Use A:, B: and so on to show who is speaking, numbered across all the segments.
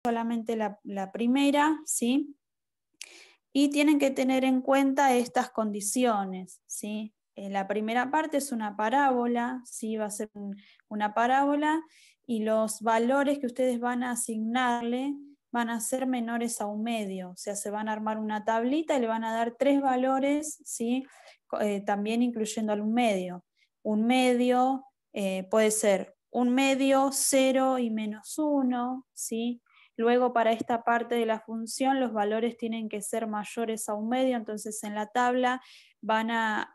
A: solamente la primera, ¿sí? Y tienen que tener en cuenta estas condiciones, ¿sí? La primera parte es una parábola, ¿sí? Va a ser una parábola y los valores que ustedes van a asignarle van a ser menores a un medio, o sea, se van a armar una tablita y le van a dar 3 valores, ¿sí? También incluyendo al un medio. Un medio puede ser un medio, 0 y -1, ¿sí? Luego para esta parte de la función los valores tienen que ser mayores a un medio, entonces en la tabla van a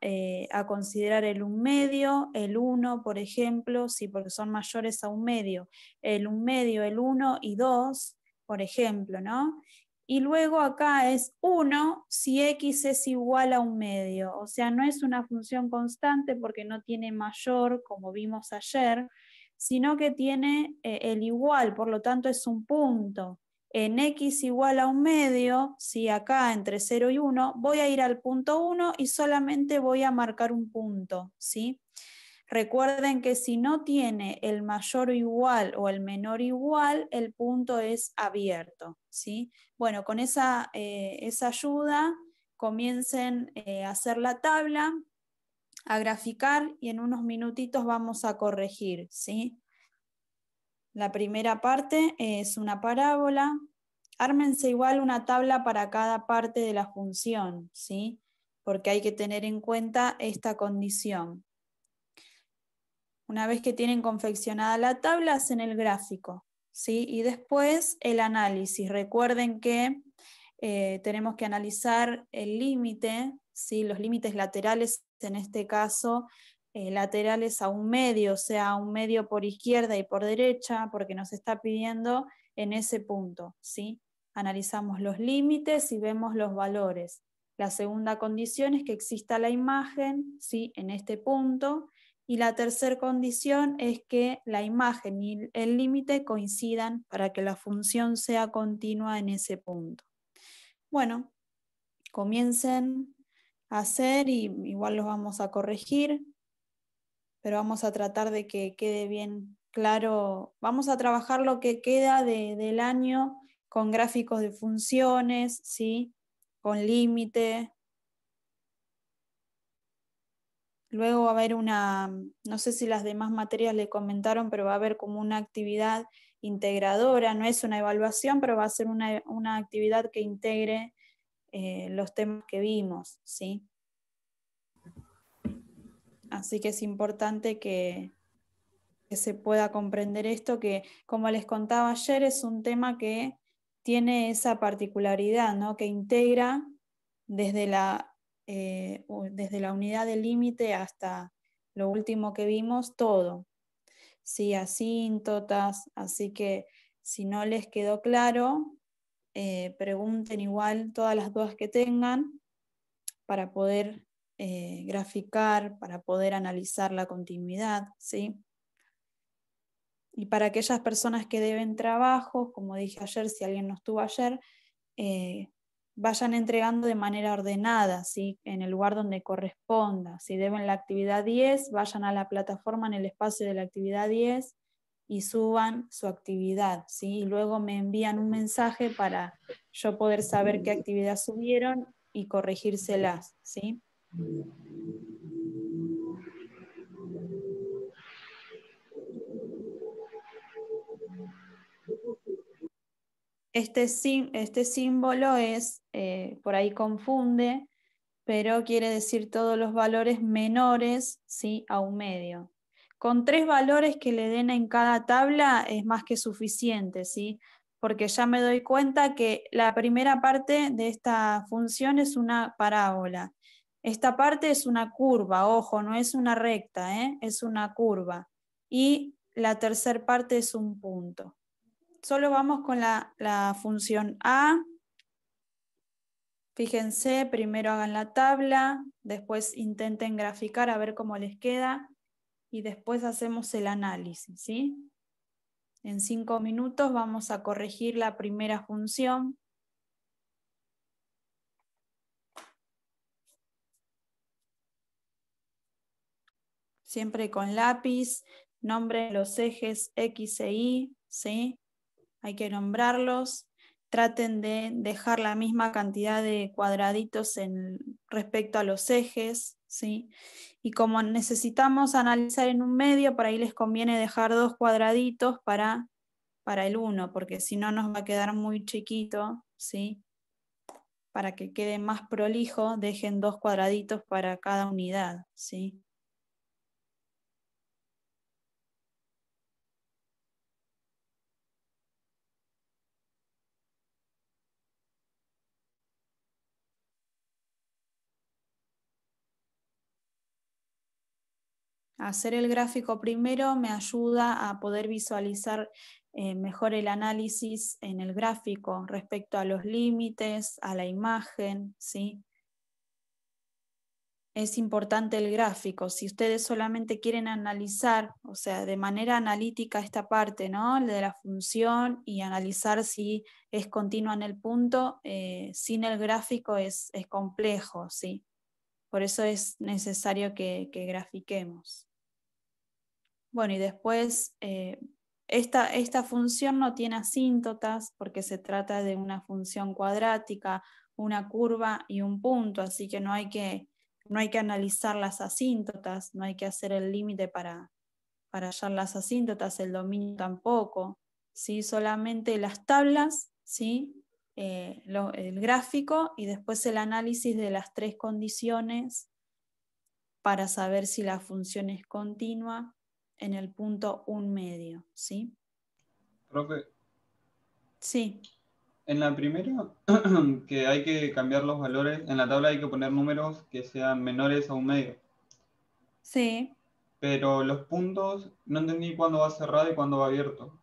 A: considerar el un medio, el 1 por ejemplo, sí, porque son mayores a un medio, el un medio, el 1 y 2, por ejemplo, ¿no? Y luego acá es 1 si x es igual a un medio, o sea, no es una función constante porque no tiene mayor, como vimos ayer, sino que tiene el igual, por lo tanto es un punto. En x igual a un medio, si acá entre 0 y 1, voy a ir al punto 1 y solamente voy a marcar un punto, ¿sí? Recuerden que si no tiene el mayor o igual o el menor igual, el punto es abierto, ¿sí? Bueno, con esa ayuda comiencen a hacer la tabla, a graficar y en unos minutitos vamos a corregir, ¿sí? La primera parte es una parábola. Ármense igual una tabla para cada parte de la función, ¿sí? Porque hay que tener en cuenta esta condición. Una vez que tienen confeccionada la tabla, hacen el gráfico, ¿sí? Y después el análisis. Recuerden que tenemos que analizar el límite, ¿sí? Los límites laterales, en este caso, laterales a un medio, o sea, a un medio por izquierda y por derecha, porque nos está pidiendo en ese punto, ¿sí? Analizamos los límites y vemos los valores. La segunda condición es que exista la imagen, ¿sí? En este punto. Y la tercera condición es que la imagen y el límite coincidan para que la función sea continua en ese punto. Bueno, comiencen a hacer y igual los vamos a corregir, pero vamos a tratar de que quede bien claro. Vamos a trabajar lo que queda del año con gráficos de funciones, ¿sí? Con límite. Luego va a haber no sé si las demás materias le comentaron, pero va a haber como una actividad integradora, no es una evaluación, pero va a ser una actividad que integre los temas que vimos, ¿sí? Así que es importante que se pueda comprender esto, que como les contaba ayer, es un tema que tiene esa particularidad, ¿no? Que integra desde la unidad de límite hasta lo último que vimos, todo, ¿sí? Asíntotas, así que si no les quedó claro, pregunten igual todas las dudas que tengan para poder graficar, para poder analizar la continuidad, ¿sí? Y para aquellas personas que deben trabajos, como dije ayer, si alguien no estuvo ayer, vayan entregando de manera ordenada, ¿sí? En el lugar donde corresponda. Si deben la actividad 10, vayan a la plataforma en el espacio de la actividad 10 y suban su actividad, ¿sí? Y luego me envían un mensaje para yo poder saber qué actividad subieron y corregírselas, ¿sí? Este símbolo es, por ahí confunde, pero quiere decir todos los valores menores, ¿sí? A un medio. Con 3 valores que le den en cada tabla es más que suficiente, ¿sí? Porque ya me doy cuenta que la primera parte de esta función es una parábola. Esta parte es una curva, ojo, no es una recta, es una curva. Y la tercera parte es un punto. Solo vamos con la función A. Fíjense, primero hagan la tabla, después intenten graficar a ver cómo les queda y después hacemos el análisis, ¿sí? En 5 minutos vamos a corregir la primera función. Siempre con lápiz, nombre de los ejes X e Y, ¿sí? hay que nombrarlos. Traten de dejar la misma cantidad de cuadraditos respecto a los ejes, ¿sí? Y como necesitamos analizar en un medio, por ahí les conviene dejar 2 cuadraditos para el 1, porque si no nos va a quedar muy chiquito, ¿sí? Para que quede más prolijo, dejen 2 cuadraditos para cada unidad, ¿sí? Hacer el gráfico primero me ayuda a poder visualizar mejor el análisis en el gráfico respecto a los límites, a la imagen, ¿sí? Es importante el gráfico. Si ustedes solamente quieren analizar, o sea, de manera analítica esta parte, ¿no? De la función y analizar si es continua en el punto, sin el gráfico es complejo, ¿sí? Por eso es necesario que grafiquemos. Bueno, y después esta función no tiene asíntotas porque se trata de una función cuadrática, una curva y un punto, así que no hay que analizar las asíntotas, no hay que hacer el límite para hallar las asíntotas, el dominio tampoco, ¿sí? Solamente las tablas, ¿sí? El gráfico y después el análisis de las 3 condiciones para saber si la función es continua en el punto 1/2, ¿sí?
B: Profe,
A: Sí.
B: en la primera, que hay que cambiar los valores, en la tabla hay que poner números que sean menores a 1/2.
A: Sí.
B: Pero los puntos, no entendí cuándo va cerrado y cuándo va abierto.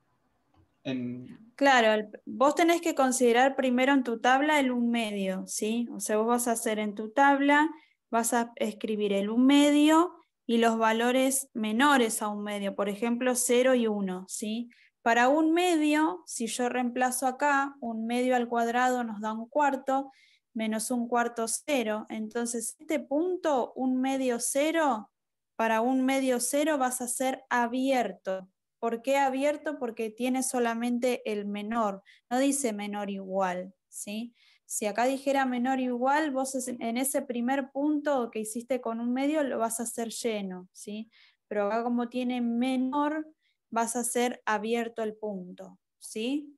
A: Claro, vos tenés que considerar primero en tu tabla el 1/2, ¿sí? O sea, vos vas a hacer en tu tabla, vas a escribir el 1/2 y los valores menores a 1/2, por ejemplo, 0 y 1, ¿sí? Para 1/2, si yo reemplazo acá, 1/2 al cuadrado nos da 1/4, menos 1/4, 0. Entonces, este punto, 1/2, 0, para 1/2, 0 vas a hacer abierto. ¿Por qué abierto? Porque tiene solamente el menor, no dice menor igual, ¿sí? Si acá dijera menor igual, vos en ese primer punto que hiciste con 1/2 lo vas a hacer lleno, ¿sí? Pero acá como tiene menor, vas a hacer abierto el punto, ¿sí?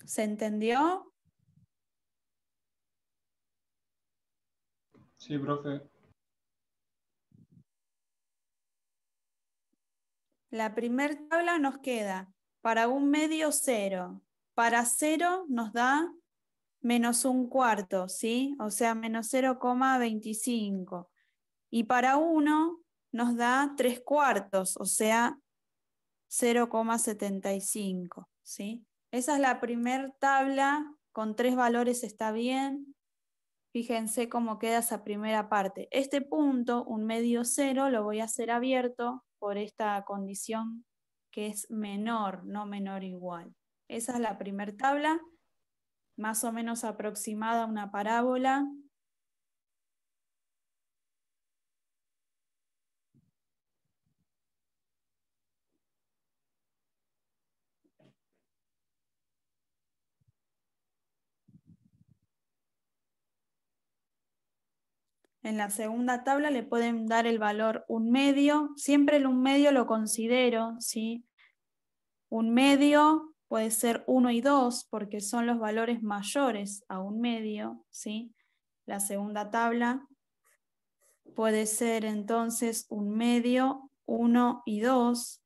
A: ¿Se entendió?
B: Sí, profe.
A: La primera tabla nos queda para 1/2, 0. Para 0 nos da menos 1/4, ¿sí? O sea, menos 0,25. Y para 1 nos da 3/4, o sea, 0,75, ¿sí? Esa es la primera tabla, con 3 valores está bien. Fíjense cómo queda esa primera parte. Este punto, 1/2, 0, lo voy a hacer abierto por esta condición que es menor, no menor igual. Esa es la primera tabla, más o menos aproximada a una parábola. En la segunda tabla le pueden dar el valor 1/2, siempre el 1/2 lo considero, ¿sí? 1/2 puede ser 1 y 2 porque son los valores mayores a 1/2, ¿sí? La segunda tabla puede ser entonces 1/2, 1 y 2.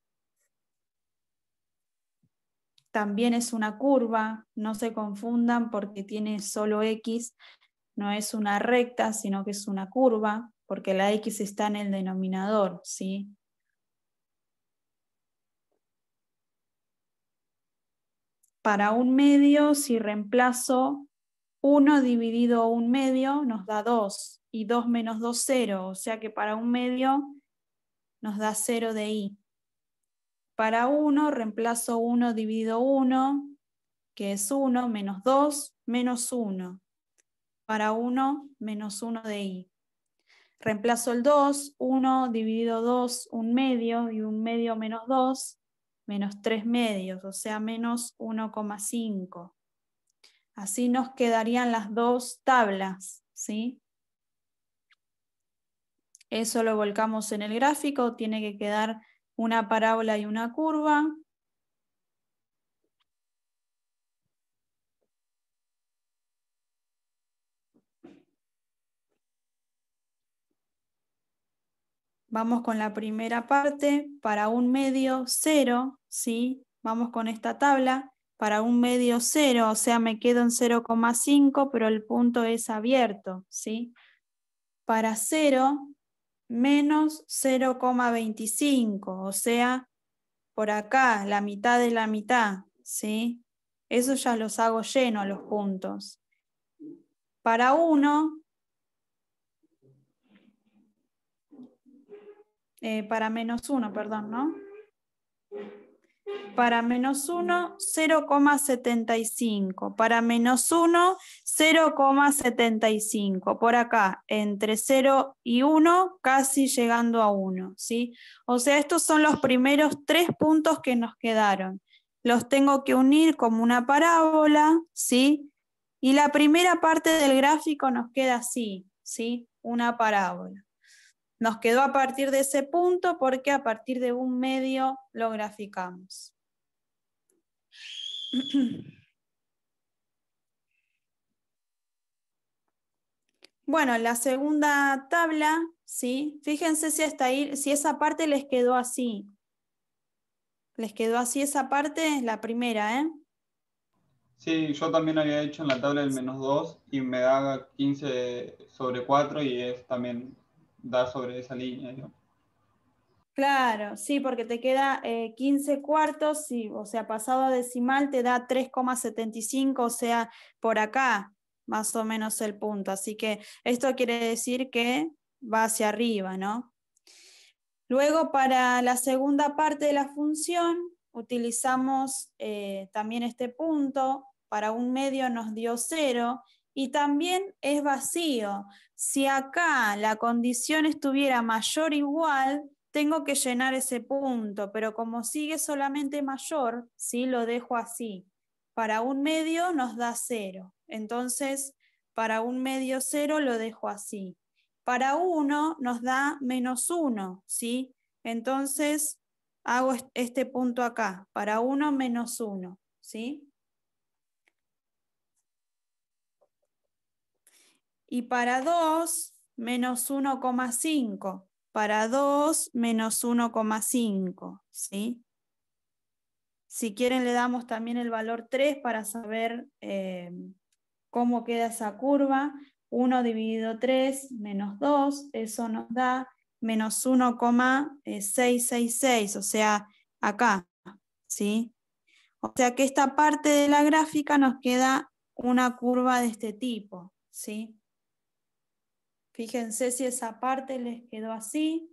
A: También es una curva, no se confundan porque tiene solo X, no es una recta, sino que es una curva, porque la X está en el denominador, ¿sí? Para 1/2, si reemplazo 1 dividido 1/2 nos da 2, y 2 menos 2, 0, o sea que para 1/2 nos da 0 de I. Para 1 reemplazo 1 dividido 1, que es 1, menos 2, menos 1. Para 1, menos 1 de I. Reemplazo el 2, 1 dividido 2, 1/2, y 1/2 menos 2, menos 3/2, o sea, menos 1,5. Así nos quedarían las dos tablas, ¿sí? Eso lo volcamos en el gráfico, tiene que quedar una parábola y una curva. Vamos con la primera parte, para 1/2, 0, ¿sí? Vamos con esta tabla, para 1/2, 0, o sea, me quedo en 0,5, pero el punto es abierto, ¿sí? Para 0, menos 0,25, o sea, por acá, la mitad de la mitad, ¿sí? Eso ya los hago llenos los puntos. Para 1, para menos 1, perdón, ¿no? Para menos 1, 0,75. Para menos 1, 0,75. Por acá, entre 0 y 1, casi llegando a 1, ¿sí? O sea, estos son los primeros 3 puntos que nos quedaron. Los tengo que unir como una parábola, ¿sí? Y la primera parte del gráfico nos queda así, ¿sí? Una parábola. Nos quedó a partir de ese punto porque a partir de 1/2 lo graficamos. Bueno, la segunda tabla, ¿sí? Fíjense si hasta ahí, si esa parte les quedó así. Les quedó así esa parte, la primera, ¿eh?
B: Sí, yo también había hecho en la tabla el menos 2 y me da 15/4 y es también da sobre esa línea, ¿no?
A: Claro, sí, porque te queda 15 cuartos, sí, o sea, pasado a decimal te da 3,75, o sea, por acá, más o menos el punto. Así que esto quiere decir que va hacia arriba, ¿no? Luego, para la segunda parte de la función, utilizamos también este punto. Para 1/2 nos dio 0 y también es vacío. Si acá la condición estuviera mayor o igual, tengo que llenar ese punto, pero como sigue solamente mayor, ¿sí? Lo dejo así. Para 1/2 nos da 0. Entonces, para 1/2, 0 lo dejo así. Para 1 nos da menos 1, ¿sí? Entonces hago este punto acá, para 1 menos 1, ¿sí? Y para 2, menos 1,5. Para 2, menos 1,5, ¿sí? Si quieren le damos también el valor 3 para saber cómo queda esa curva. 1 dividido 3 menos 2, eso nos da menos 1,666, o sea, acá, ¿sí? O sea que esta parte de la gráfica nos queda una curva de este tipo, ¿sí? Fíjense si esa parte les quedó así.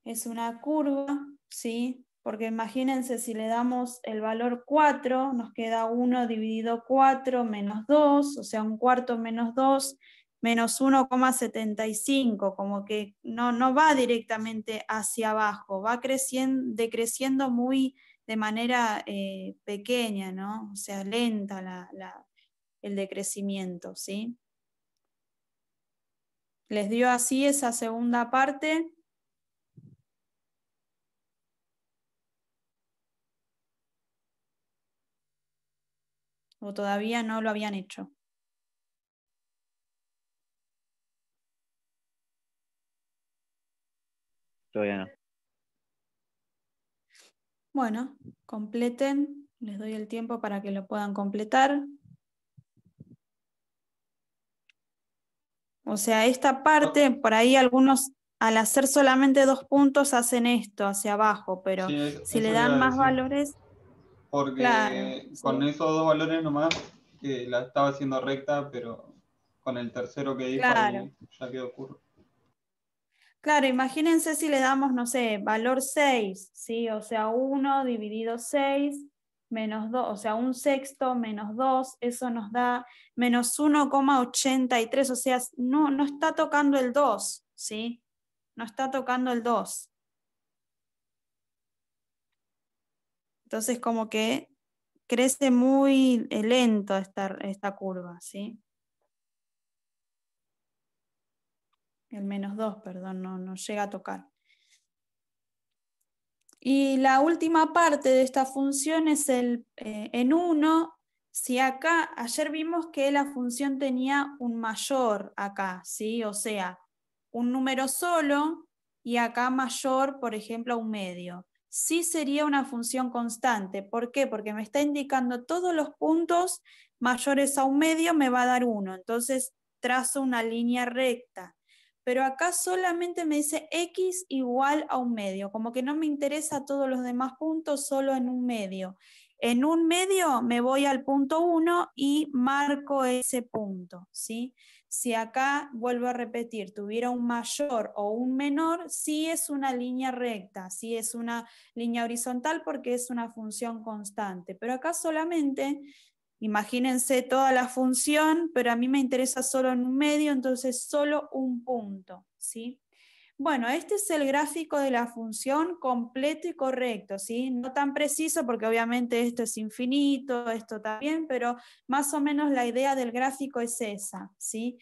A: Es una curva, ¿sí? Porque imagínense si le damos el valor 4, nos queda 1 dividido 4 menos 2, o sea, 1/4 menos 2, menos 1,75, como que no va directamente hacia abajo, va decreciendo muy de manera pequeña, ¿no? O sea, lenta el decrecimiento, ¿sí? ¿Les dio así esa segunda parte? ¿O todavía no lo habían hecho?
C: Todavía no.
A: Bueno, completen, les doy el tiempo para que lo puedan completar. O sea, esta parte, por ahí algunos al hacer solamente 2 puntos hacen esto hacia abajo, pero
B: Sí,
A: si le
B: eso iba
A: dan
B: a
A: más
B: decir.
A: valores, claro,
B: Porque con
A: sí,
B: esos 2 valores nomás que la estaba haciendo recta, pero con el tercero que dijo
A: claro.
B: ahí ya quedó curva.
A: Claro, imagínense si le damos, no sé, valor 6, ¿sí? O sea, 1 dividido 6 menos 2, o sea, un sexto menos 2, eso nos da menos 1,83, o sea, no está tocando el 2, ¿sí? No está tocando el 2. Entonces como que crece muy lento esta curva, ¿sí? El menos 2, perdón, no llega a tocar. Y la última parte de esta función es en 1. Si acá, ayer vimos que la función tenía un mayor acá, ¿sí? O sea, un número solo y acá mayor, por ejemplo, a un medio. Sí sería una función constante. ¿Por qué? Porque me está indicando todos los puntos mayores a un medio me va a dar 1. Entonces trazo una línea recta. Pero acá solamente me dice x igual a un medio, como que no me interesa todos los demás puntos, solo en un medio. En un medio me voy al punto 1 y marco ese punto, ¿sí? Si acá, vuelvo a repetir, tuviera un mayor o un menor, sí es una línea recta, sí es una línea horizontal porque es una función constante, pero acá solamente... Imagínense toda la función, pero a mí me interesa solo en un medio, entonces solo un punto, ¿sí? Bueno, este es el gráfico de la función completo y correcto, ¿sí? No tan preciso porque obviamente esto es infinito, esto también, pero más o menos la idea del gráfico es esa, ¿sí?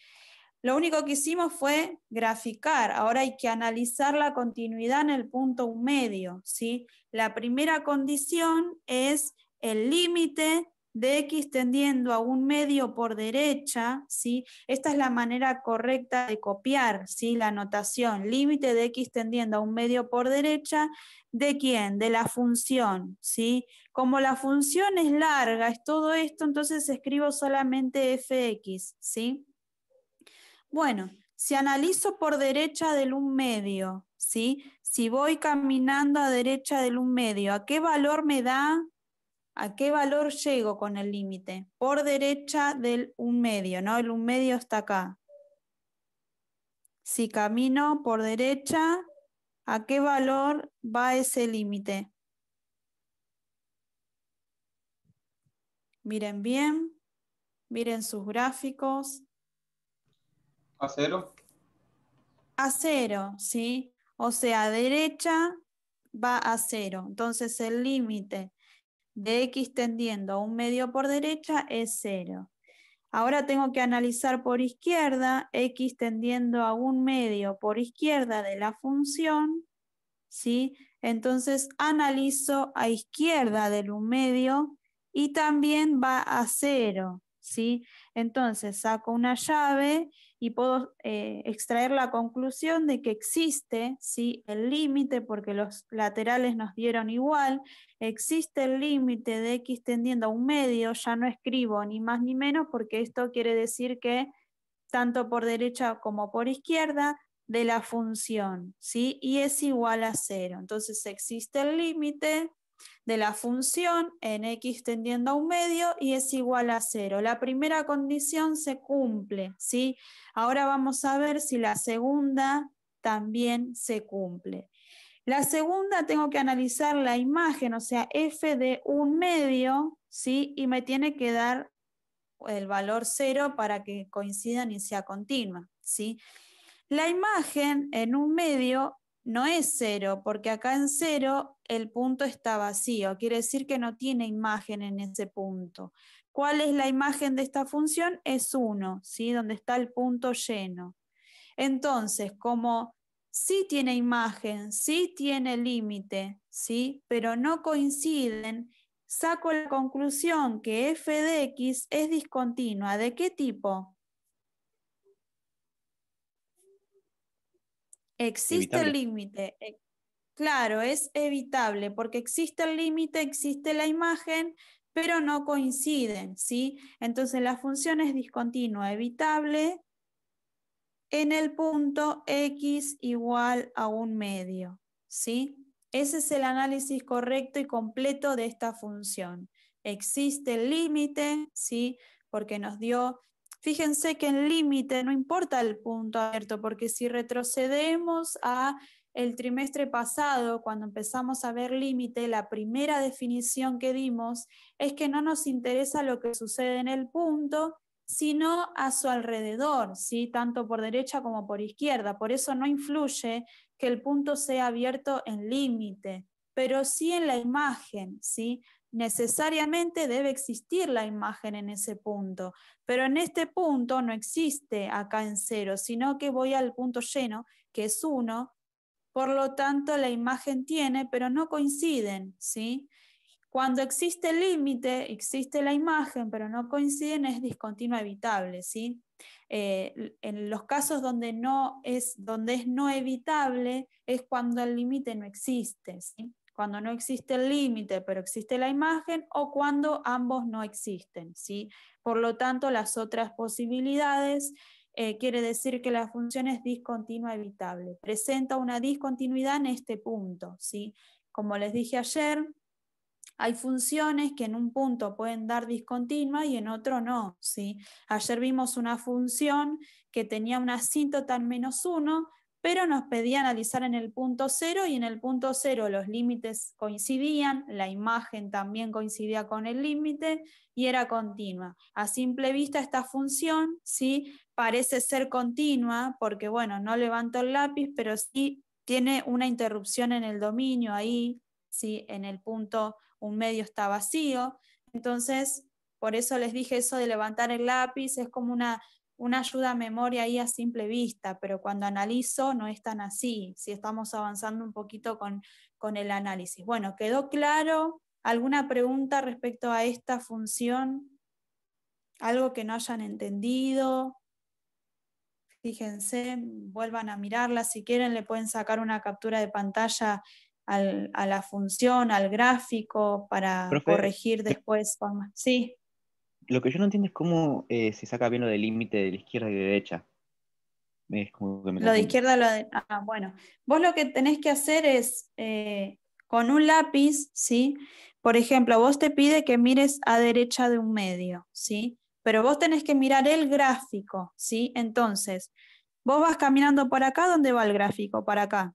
A: Lo único que hicimos fue graficar, ahora hay que analizar la continuidad en el punto un medio, ¿sí? La primera condición es el límite de x tendiendo a un medio por derecha, ¿sí? Esta es la manera correcta de copiar, ¿sí? La notación, límite de x tendiendo a un medio por derecha, ¿de quién? De la función, ¿sí? Como la función es larga, es todo esto, entonces escribo solamente fx, ¿sí? Bueno, si analizo por derecha del un medio, ¿sí? Si voy caminando a derecha del un medio, ¿a qué valor me da? ¿A qué valor llego con el límite? Por derecha del un medio, ¿no? El un medio está acá. Si camino por derecha, ¿a qué valor va ese límite? Miren bien, miren sus gráficos.
B: ¿A 0?
A: A 0, ¿sí? O sea, derecha va a 0. Entonces el límite de x tendiendo a un medio por derecha es 0. Ahora tengo que analizar por izquierda, x tendiendo a un medio por izquierda de la función, ¿sí? Entonces analizo a izquierda del un medio y también va a 0, ¿sí? Entonces saco una llave y puedo extraer la conclusión de que existe, ¿sí? El límite, porque los laterales nos dieron igual, existe el límite de x tendiendo a un medio, ya no escribo ni más ni menos porque esto quiere decir que tanto por derecha como por izquierda de la función, ¿sí? Y es igual a 0. Entonces existe el límite de la función en x tendiendo a un medio y es igual a 0. La primera condición se cumple, ¿sí? Ahora vamos a ver si la segunda también se cumple. La segunda tengo que analizar la imagen, o sea, f de un medio, ¿sí? Y me tiene que dar el valor 0 para que coincidan y sea continua, ¿sí? La imagen en un medio no es 0, porque acá en 0 el punto está vacío, quiere decir que no tiene imagen en ese punto. ¿Cuál es la imagen de esta función? Es 1, ¿sí? Donde está el punto lleno. Entonces, como sí tiene imagen, sí tiene límite, ¿sí? Pero no coinciden, saco la conclusión que f de x es discontinua. ¿De qué tipo? Existe el
C: Evitable.
A: límite. Claro, es evitable porque existe el límite, existe la imagen, pero no coinciden, ¿sí? Entonces la función es discontinua, evitable en el punto x igual a un medio, ¿sí? Ese es el análisis correcto y completo de esta función. Existe el límite, ¿sí? Porque nos dio, fíjense que el límite no importa el punto abierto, porque si retrocedemos a el trimestre pasado, cuando empezamos a ver límite, la primera definición que dimos es que no nos interesa lo que sucede en el punto, sino a su alrededor, ¿sí? Tanto por derecha como por izquierda. Por eso no influye que el punto sea abierto en límite, pero sí en la imagen, ¿sí? Necesariamente debe existir la imagen en ese punto, pero en este punto no existe acá en 0, sino que voy al punto lleno, que es 1, por lo tanto la imagen tiene, pero no coinciden, ¿sí? Cuando existe el límite, existe la imagen, pero no coinciden, es discontinua evitable, ¿sí? En los casos donde es no evitable, es cuando el límite no existe, ¿sí? Cuando no existe el límite, pero existe la imagen, o cuando ambos no existen, ¿sí? Por lo tanto, las otras posibilidades quiere decir que la función es discontinua evitable. Presenta una discontinuidad en este punto, ¿sí? Como les dije ayer, hay funciones que en un punto pueden dar discontinua y en otro no, ¿sí? Ayer vimos una función que tenía una asíntota en -1, pero nos pedía analizar en el punto 0 y en el punto 0 los límites coincidían, la imagen también coincidía con el límite y era continua. A simple vista esta función, ¿sí? Parece ser continua porque, bueno, no levanto el lápiz, pero sí tiene una interrupción en el dominio ahí, ¿sí? En el punto un medio está vacío. Entonces, por eso les dije eso de levantar el lápiz, es como una ayuda a memoria ahí a simple vista, pero cuando analizo no es tan así, si estamos avanzando un poquito con el análisis. Bueno, ¿quedó claro? ¿Alguna pregunta respecto a esta función? ¿Algo que no hayan entendido? Fíjense, vuelvan a mirarla, si quieren le pueden sacar una captura de pantalla a la función, al gráfico, para
C: Profe,
A: corregir después. Sí,
C: lo que yo no entiendo es cómo se saca bien lo del límite de la izquierda y de derecha. Es como que me
A: lo de
C: confunde.
A: izquierda, lo de... bueno, vos lo que tenés que hacer es, con un lápiz, ¿sí? Por ejemplo, vos te pide que mires a derecha de un medio, ¿sí? Pero vos tenés que mirar el gráfico, ¿sí? Entonces, vos vas caminando por acá, ¿dónde va el gráfico? Para acá.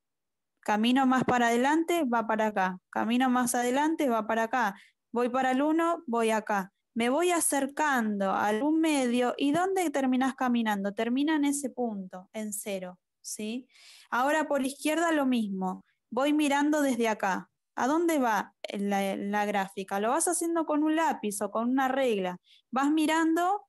A: Camino más para adelante, va para acá. Camino más adelante, va para acá. Voy para el 1, voy acá. Me voy acercando al un medio. ¿Y dónde terminás caminando? Termina en ese punto, en 0. ¿Sí? Ahora por izquierda lo mismo. Voy mirando desde acá. ¿A dónde va la gráfica? Lo vas haciendo con un lápiz o con una regla. Vas mirando,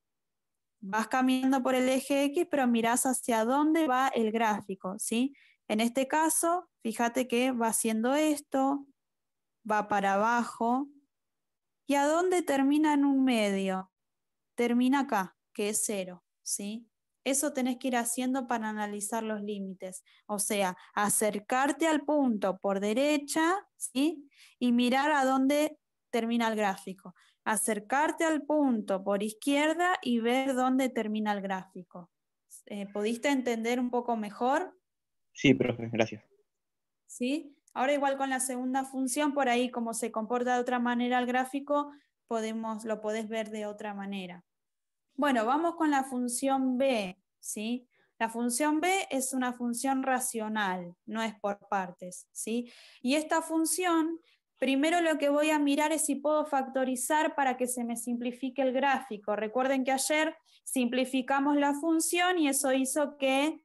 A: vas caminando por el eje X, pero mirás hacia dónde va el gráfico, ¿sí? En este caso, fíjate que va haciendo esto, va para abajo, ¿y a dónde termina en un medio? Termina acá, que es 0, ¿sí? Eso tenés que ir haciendo para analizar los límites. O sea, acercarte al punto por derecha, ¿sí? Y mirar a dónde termina el gráfico. Acercarte al punto por izquierda y ver dónde termina el gráfico. ¿Pudiste entender un poco mejor?
C: Sí, profe, gracias.
A: ¿Sí? Ahora igual con la segunda función, por ahí como se comporta de otra manera el gráfico, lo podés ver de otra manera. Bueno, vamos con la función b, ¿sí? La función b es una función racional, no es por partes, ¿sí? Y esta función, primero lo que voy a mirar es si puedo factorizar para que se me simplifique el gráfico. Recuerden que ayer simplificamos la función y eso hizo que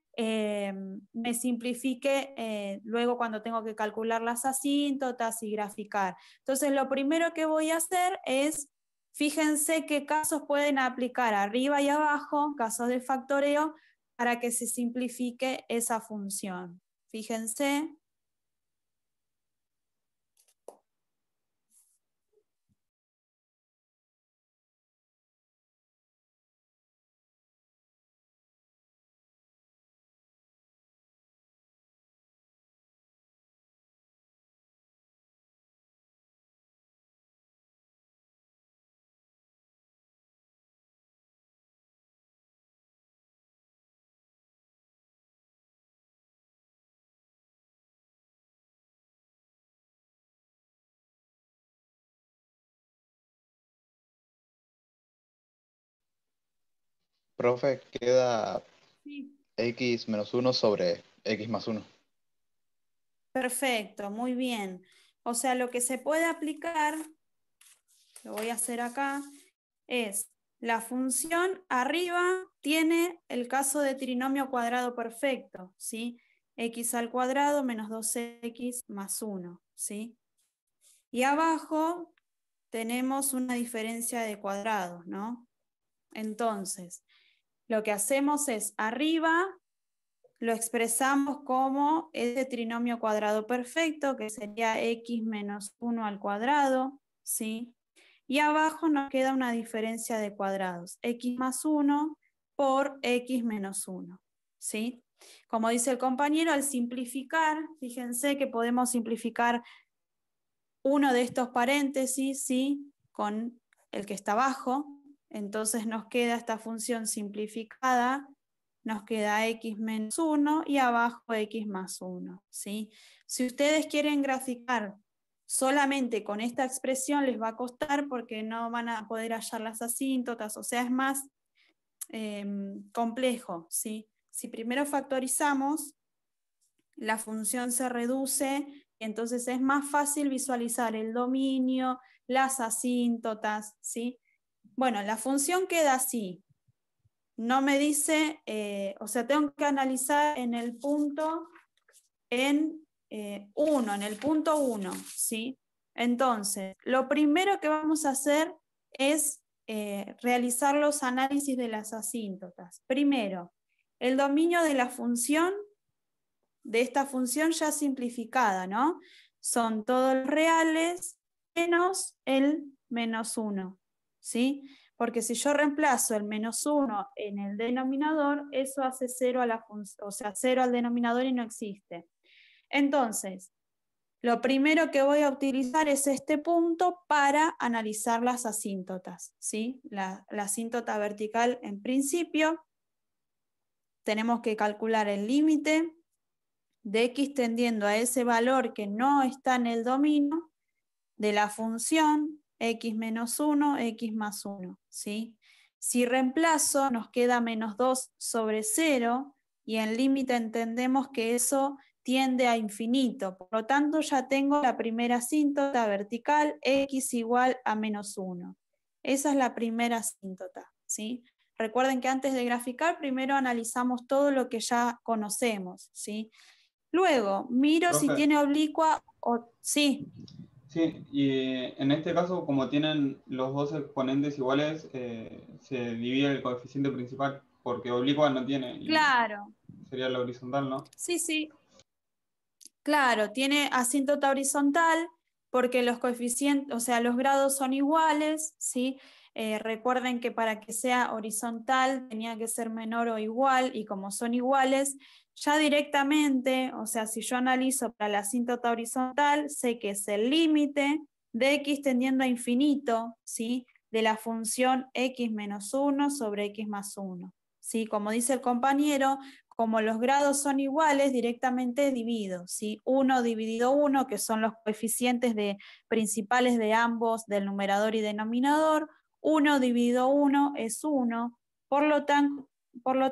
A: me simplifique luego cuando tengo que calcular las asíntotas y graficar. Entonces, lo primero que voy a hacer es, fíjense qué casos pueden aplicar arriba y abajo, casos de factoreo, para que se simplifique esa función. Fíjense.
C: Profe, queda
A: Sí.
C: x menos 1 sobre x más 1.
A: Perfecto, muy bien. O sea, lo que se puede aplicar, lo voy a hacer acá, es la función arriba tiene el caso de trinomio cuadrado perfecto, ¿sí? X al cuadrado menos 2x más 1, ¿sí? Y abajo tenemos una diferencia de cuadrados, ¿no? Entonces, lo que hacemos es arriba lo expresamos como ese trinomio cuadrado perfecto, que sería x menos 1 al cuadrado, ¿sí? Y abajo nos queda una diferencia de cuadrados, x más 1 por x menos 1, ¿sí? Como dice el compañero, al simplificar, fíjense que podemos simplificar uno de estos paréntesis, ¿sí? Con el que está abajo, entonces nos queda esta función simplificada, nos queda x menos 1 y abajo x más 1, ¿sí? Si ustedes quieren graficar solamente con esta expresión les va a costar porque no van a poder hallar las asíntotas, o sea, es más complejo, ¿sí? Si primero factorizamos, la función se reduce y entonces es más fácil visualizar el dominio, las asíntotas, ¿sí? Bueno, la función queda así. No me dice, o sea, tengo que analizar en el punto en 1, en el punto 1, ¿sí? Entonces, lo primero que vamos a hacer es realizar los análisis de las asíntotas. Primero, el dominio de la función, de esta función ya simplificada, ¿no? Son todos los reales menos el menos 1, ¿sí? Porque si yo reemplazo el menos 1 en el denominador, eso hace 0 a la función, o sea, 0 al denominador y no existe. Entonces, lo primero que voy a utilizar es este punto para analizar las asíntotas, ¿sí? La asíntota vertical en principio, tenemos que calcular el límite de x tendiendo a ese valor que no está en el dominio de la función x menos 1, x más 1, ¿sí? Si reemplazo nos queda menos 2 sobre 0 y en límite entendemos que eso tiende a infinito, por lo tanto ya tengo la primera asíntota vertical x igual a menos 1. Esa es la primera asíntota, ¿sí? Recuerden que antes de graficar primero analizamos todo lo que ya conocemos, ¿sí? Luego, miro si
B: Profe,
A: tiene oblicua o... Sí,
B: sí, y en este caso, como tienen los dos exponentes iguales, se divide el coeficiente principal, porque oblicua no tiene, y
A: claro.
B: sería la horizontal, ¿no?
A: Sí, sí, claro, tiene asíntota horizontal porque los coeficientes, o sea, los grados son iguales, ¿sí? Recuerden que para que sea horizontal tenía que ser menor o igual, y como son iguales, ya directamente, o sea, si yo analizo para la asíntota horizontal, sé que es el límite de x tendiendo a infinito, ¿sí? De la función x menos 1 sobre x más 1, ¿sí? Como dice el compañero, como los grados son iguales, directamente divido, ¿sí? 1 dividido 1, que son los coeficientes principales de ambos, del numerador y denominador. 1 dividido 1 es 1, por lo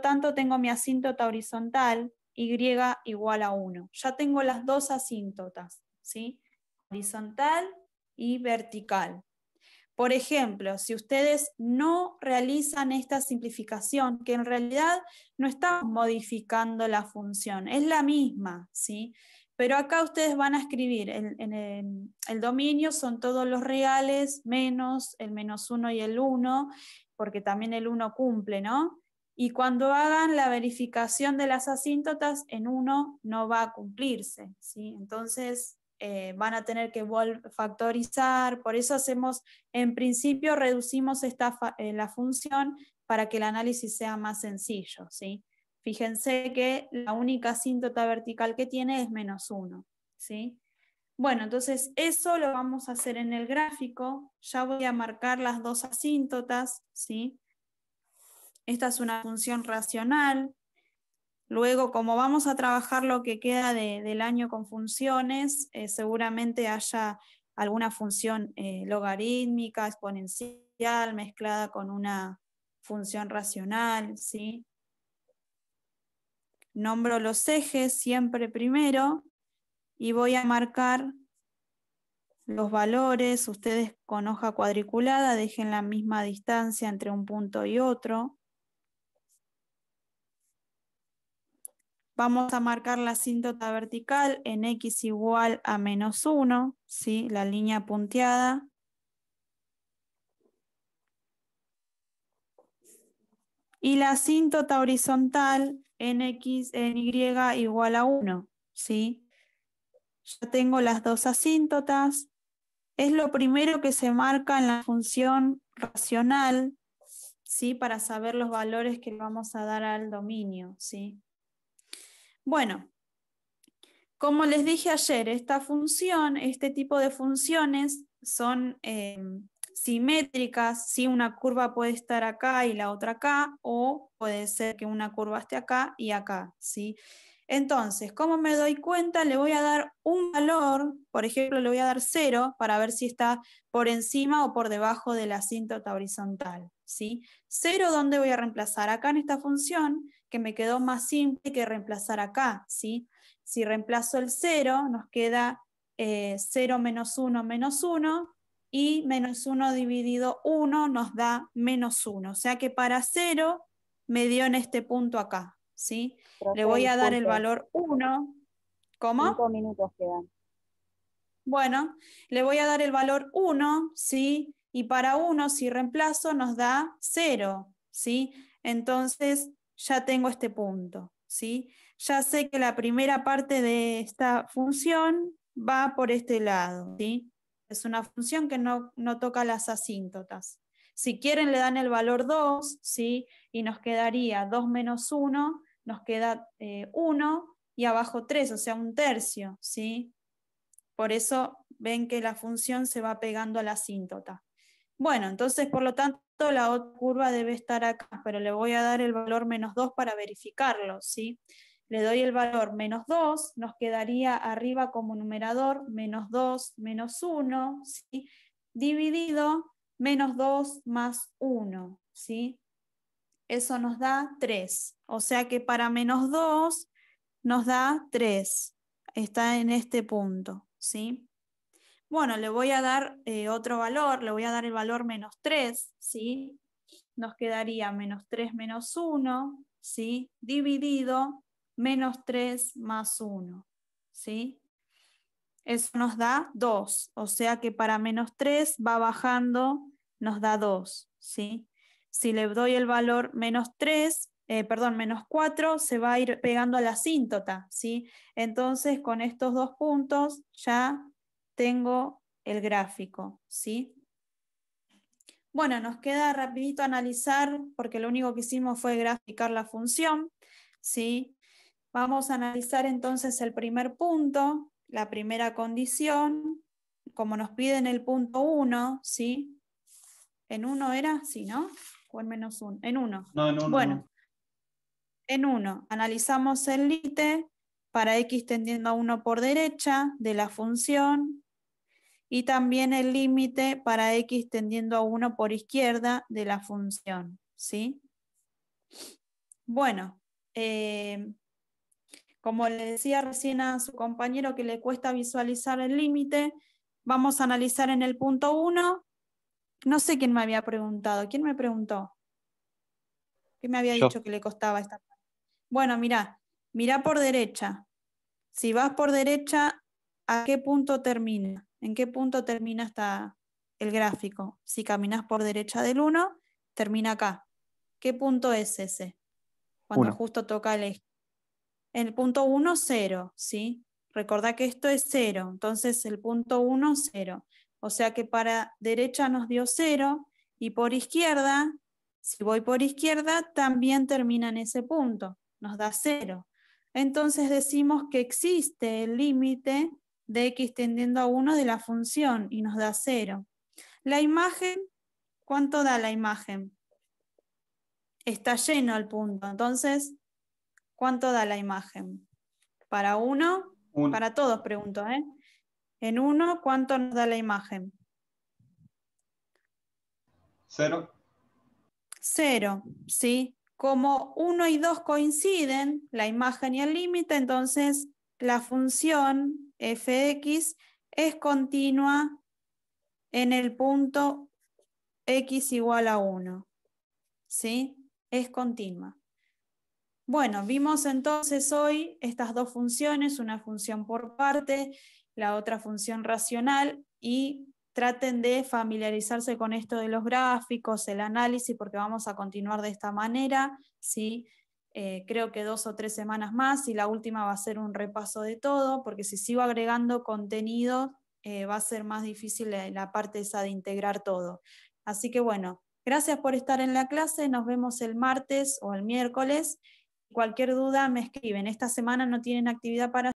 A: tanto tengo mi asíntota horizontal, y igual a 1. Ya tengo las dos asíntotas, ¿sí? Horizontal y vertical. Por ejemplo, si ustedes no realizan esta simplificación, que en realidad no estamos modificando la función, es la misma, ¿sí? Pero acá ustedes van a escribir, el dominio son todos los reales menos el menos 1 y el 1, porque también el 1 cumple, ¿no? Y cuando hagan la verificación de las asíntotas, en 1 no va a cumplirse, ¿sí? Entonces van a tener que factorizar, por eso hacemos, en principio reducimos la función para que el análisis sea más sencillo, ¿sí? Fíjense que la única asíntota vertical que tiene es menos 1, ¿sí? Bueno, entonces eso lo vamos a hacer en el gráfico. Ya voy a marcar las dos asíntotas, ¿sí? Esta es una función racional. Luego, como vamos a trabajar lo que queda del año con funciones, seguramente haya alguna función logarítmica, exponencial, mezclada con una función racional, ¿sí? Nombro los ejes siempre primero, y voy a marcar los valores. Ustedes con hoja cuadriculada dejen la misma distancia entre un punto y otro. Vamos a marcar la asíntota vertical en x igual a -1, ¿sí? La línea punteada. Y la asíntota horizontal en y igual a 1, ¿sí? Ya tengo las dos asíntotas. Es lo primero que se marca en la función racional, ¿sí? Para saber los valores que le vamos a dar al dominio, ¿sí? Bueno, como les dije ayer, esta función, este tipo de funciones son simétricas, ¿sí? Una curva puede estar acá y la otra acá, o puede ser que una curva esté acá y acá, ¿sí? Entonces, ¿cómo me doy cuenta? Le voy a dar un valor, por ejemplo, le voy a dar 0 para ver si está por encima o por debajo de la asíntota horizontal, ¿sí? 0, ¿dónde voy a reemplazar? Acá en esta función, que me quedó más simple que reemplazar acá, ¿sí? Si reemplazo el 0, nos queda 0 menos 1 menos 1, y menos 1 dividido 1 nos da menos 1. O sea que para 0 me dio en este punto acá, ¿sí?
D: Profe,
A: Le voy a dar el
D: disculpe,
A: valor 1. ¿Cómo?
D: 5 minutos quedan.
A: Bueno, le voy a dar el valor 1, ¿sí? Y para 1, si reemplazo, nos da 0, ¿sí? Entonces ya tengo este punto, ¿sí? Ya sé que la primera parte de esta función va por este lado, ¿sí? Es una función que no toca las asíntotas. Si quieren le dan el valor 2, ¿sí? Y nos quedaría 2 menos 1, nos queda 1, y abajo 3, o sea, un tercio, ¿sí? Por eso ven que la función se va pegando a la asíntota. Bueno, entonces por lo tanto la otra curva debe estar acá, pero le voy a dar el valor menos 2 para verificarlo, ¿sí? Le doy el valor menos 2, nos quedaría arriba como numerador menos 2 menos 1, ¿sí? Dividido menos 2 más 1, ¿sí? Eso nos da 3. O sea que para menos 2 nos da 3. Está en este punto, ¿sí? Bueno, le voy a dar otro valor, le voy a dar el valor menos 3, ¿sí? Nos quedaría menos 3 menos 1, ¿sí? Dividido menos 3 más 1, ¿sí? Eso nos da 2, o sea que para menos 3 va bajando, nos da 2, ¿sí? Si le doy el valor menos 3, menos 4, se va a ir pegando a la asíntota, ¿sí? Entonces con estos dos puntos ya tengo el gráfico, ¿sí? Bueno, nos queda rapidito analizar, porque lo único que hicimos fue graficar la función, ¿sí? Vamos a analizar entonces el primer punto, la primera condición, como nos piden el punto 1, ¿sí? ¿En 1 era? Sí, ¿no? ¿O en menos 1? En 1.
B: No, en uno,
A: Bueno,
B: no.
A: en 1 analizamos el límite para x tendiendo a 1 por derecha de la función, y también el límite para x tendiendo a 1 por izquierda de la función, ¿sí? Bueno, como le decía recién a su compañero que le cuesta visualizar el límite, vamos a analizar en el punto 1. No sé quién me había preguntado. ¿Quién me preguntó? ¿Quién me había
C: Yo.
A: dicho que le costaba esta parte? Bueno, mirá por derecha. Si vas por derecha, ¿a qué punto termina? ¿En qué punto termina el gráfico? Si caminas por derecha del 1, termina acá. ¿Qué punto es ese? Cuando
C: 1.
A: justo toca el eje. El punto 1, 0, ¿sí? Recordá que esto es 0, entonces el punto 1, 0. O sea que para derecha nos dio 0, y por izquierda, si voy por izquierda, también termina en ese punto, nos da 0. Entonces decimos que existe el límite de x tendiendo a 1 de la función y nos da 0. La imagen, ¿cuánto da la imagen? Está lleno el punto, entonces, ¿cuánto da la imagen? Para 1,
B: Uno.
A: para todos pregunto, ¿eh? En 1, ¿cuánto nos da la imagen?
B: 0.
A: 0, ¿sí? Como 1 y 2 coinciden, la imagen y el límite, entonces la función f de x es continua en el punto x igual a 1. ¿Sí? Es continua. Bueno, vimos entonces hoy estas dos funciones, una función por parte, la otra función racional, y traten de familiarizarse con esto de los gráficos, el análisis, porque vamos a continuar de esta manera, ¿sí? Creo que 2 o 3 semanas más, y la última va a ser un repaso de todo, porque si sigo agregando contenido, va a ser más difícil la parte esa de integrar todo. Así que bueno, gracias por estar en la clase, nos vemos el martes o el miércoles. Cualquier duda me escriben. Esta semana no tienen actividad para